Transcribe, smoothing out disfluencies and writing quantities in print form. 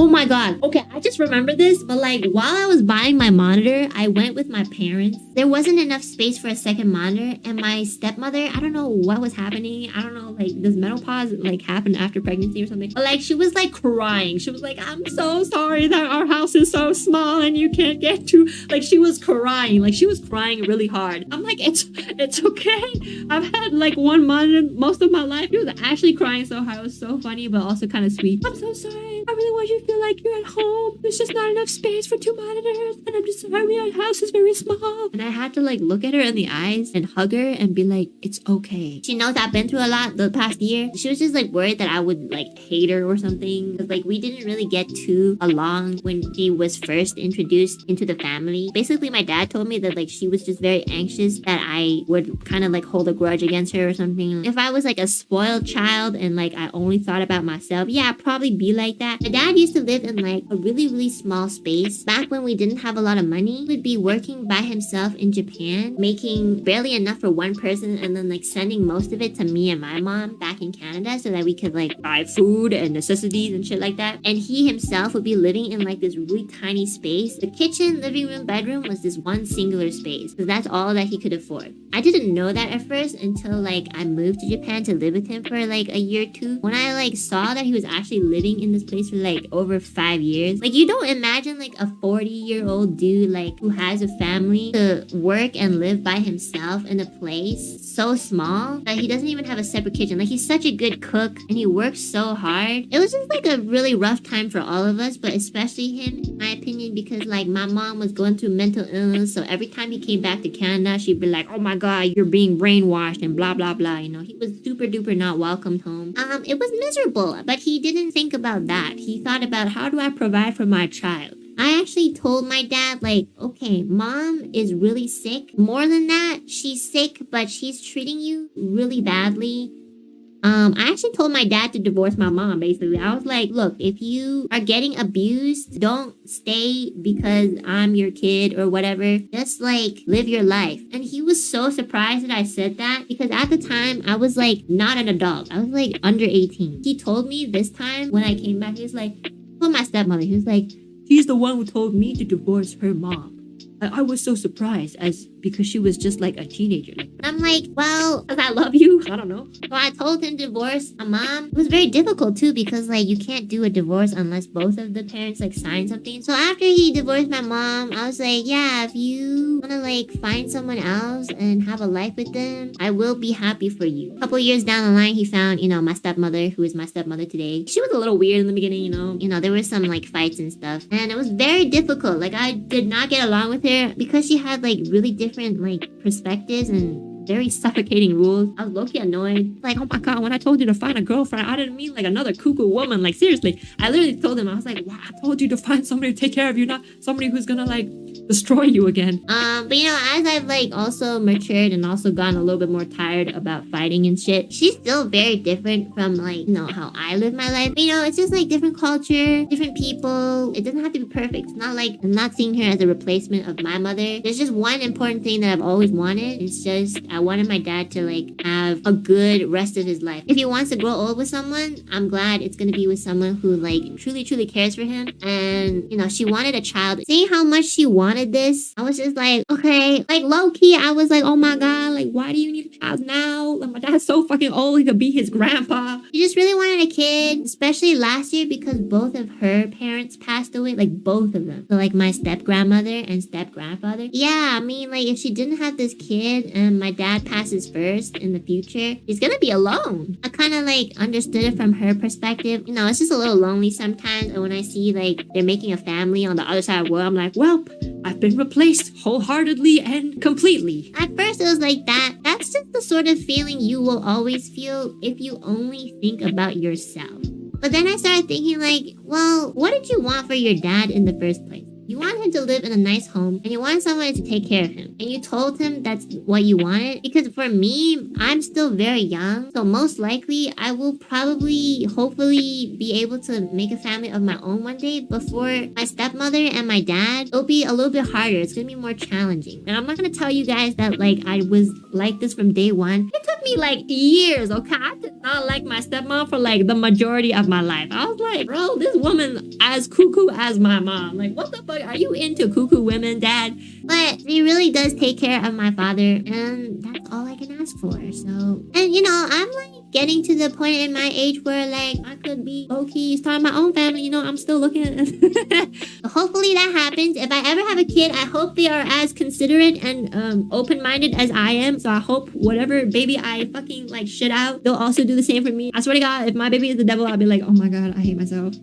my god. Okay, I just remember this, but like while I was buying my monitor, I went with my parents. There wasn't enough space for a second monitor, and my stepmother, I don't know what was happening. I don't know, like does menopause like happen after pregnancy or something? But like she was like crying. She was like, I'm so sorry that our house is so small and you can't get to, like she was crying. Like she was crying really hard. I'm like, it's okay. I've had like one monitor most of my life. She was actually crying so hard. It was so funny, but also kind of sweet. I'm so sorry. I really want you to feel like you're at home. There's just not enough space for 2 monitors, and I'm just sorry our house is very small. And I had to like look at her in the eyes and hug her and be like, it's okay. She knows I've been through a lot the past year. She was just like worried that I would like hate her or something, because like we didn't really get too along when she was first introduced into the family. Basically, my dad told me that like she was just very anxious that I would kind of like hold a grudge against her or something. If I was like a spoiled child and like I only thought about myself, yeah, I'd probably be like that. My dad used to live in like a really small space. Back when we didn't have a lot of money, he would be working by himself in Japan, making barely enough for one person, and then like sending most of it to me and my mom back in Canada so that we could like buy food and necessities and shit like that. And he himself would be living in like this really tiny space. The kitchen, living room, bedroom was this one singular space, because that's all that he could afford. I didn't know that at first until like I moved to Japan to live with him for like a year or two. When I like saw that he was actually living in this place for like over 5 years, like you don't imagine like a 40-year-old dude like who has a family to work and live by himself in a place so small that he doesn't even have a separate kitchen. Like he's such a good cook and he works so hard. It was just like a really rough time for all of us, but especially him, in my opinion, because like my mom was going through mental illness, so every time he came back to Canada, she'd be like, oh my god, you're being brainwashed and blah blah blah. You know, he was super duper not welcomed home. It was miserable, but he didn't think about that. He thought about, how do I provide for my child? I actually told my dad, like, okay, mom is really sick. More than that, she's sick, but she's treating you really badly. I actually told my dad to divorce my mom, basically. I was like, look, if you are getting abused, don't stay because I'm your kid or whatever. Just like live your life. And he was so surprised that I said that, because at the time I was like not an adult. I was like under 18. He told me this time when I came back, he was like, told my stepmother, he was like, she's the one who told me to divorce her mom. I was so surprised because she was just like a teenager. I'm like, well, because I love you. I don't know. So I told him to divorce my mom. It was very difficult too, because like you can't do a divorce unless both of the parents like sign something. So after he divorced my mom, I was like, yeah, if you want to like find someone else and have a life with them, I will be happy for you. A couple years down the line, he found, my stepmother, who is my stepmother today. She was a little weird in the beginning, you know, there were some like fights and stuff. And it was very difficult. Like I did not get along with her because she had like really different like perspectives and very suffocating rules. I was low-key annoyed. Like, oh my god, when I told you to find a girlfriend, I didn't mean like another cuckoo woman. Like seriously, I literally told him, I was like, wow, I told you to find somebody to take care of you, not somebody who's gonna like destroy you again. But as I've like also matured and also gotten a little bit more tired about fighting and shit, she's still very different from like, how I live my life. But, it's just like different culture, different people. It doesn't have to be perfect. It's not like I'm not seeing her as a replacement of my mother. There's just one important thing that I've always wanted. It's just I wanted my dad to like have a good rest of his life. If he wants to grow old with someone, I'm glad it's gonna be with someone who like truly cares for him. And she wanted a child. Seeing how much she wanted this, I was just like, okay, like low-key I was like, oh my god, like why do you need a child now? Like my dad's so fucking old, he could be his grandpa. She just really wanted a kid, especially last year because both of her parents passed away, like both of them. So like my step-grandmother and step-grandfather. Yeah, I mean like if she didn't have this kid and my dad passes first in the future, he's gonna be alone. I kind of like understood it from her perspective. It's just a little lonely sometimes, and when I see like they're making a family on the other side of the world, I'm like, well, I've been replaced wholeheartedly and completely. At first it was like that. That's just the sort of feeling you will always feel if you only think about yourself. But then I started thinking like, well, what did you want for your dad in the first place? You want him to live in a nice home, and you want someone to take care of him. And you told him that's what you wanted. Because for me, I'm still very young. So most likely, I will probably, hopefully, be able to make a family of my own one day. Before my stepmother and my dad, it'll be a little bit harder. It's going to be more challenging. And I'm not going to tell you guys that like I was like this from day one. It took me me like years, okay? I did not like my stepmom for like the majority of my life. I was like, bro, this woman as cuckoo as my mom. Like, what the fuck? Are you into cuckoo women, dad? But he really does take care of my father, and that's all I can ask for. So, and you know, I'm like getting to the point in my age where like I could be low-key starting my own family. You know, I'm still looking at hopefully that happens. If I ever have a kid, I hope they are as considerate and open-minded as I am. So I hope whatever baby I fucking like shit out, they'll also do the same for me. I swear to God, if my baby is the devil, I'll be like, oh my God, I hate myself.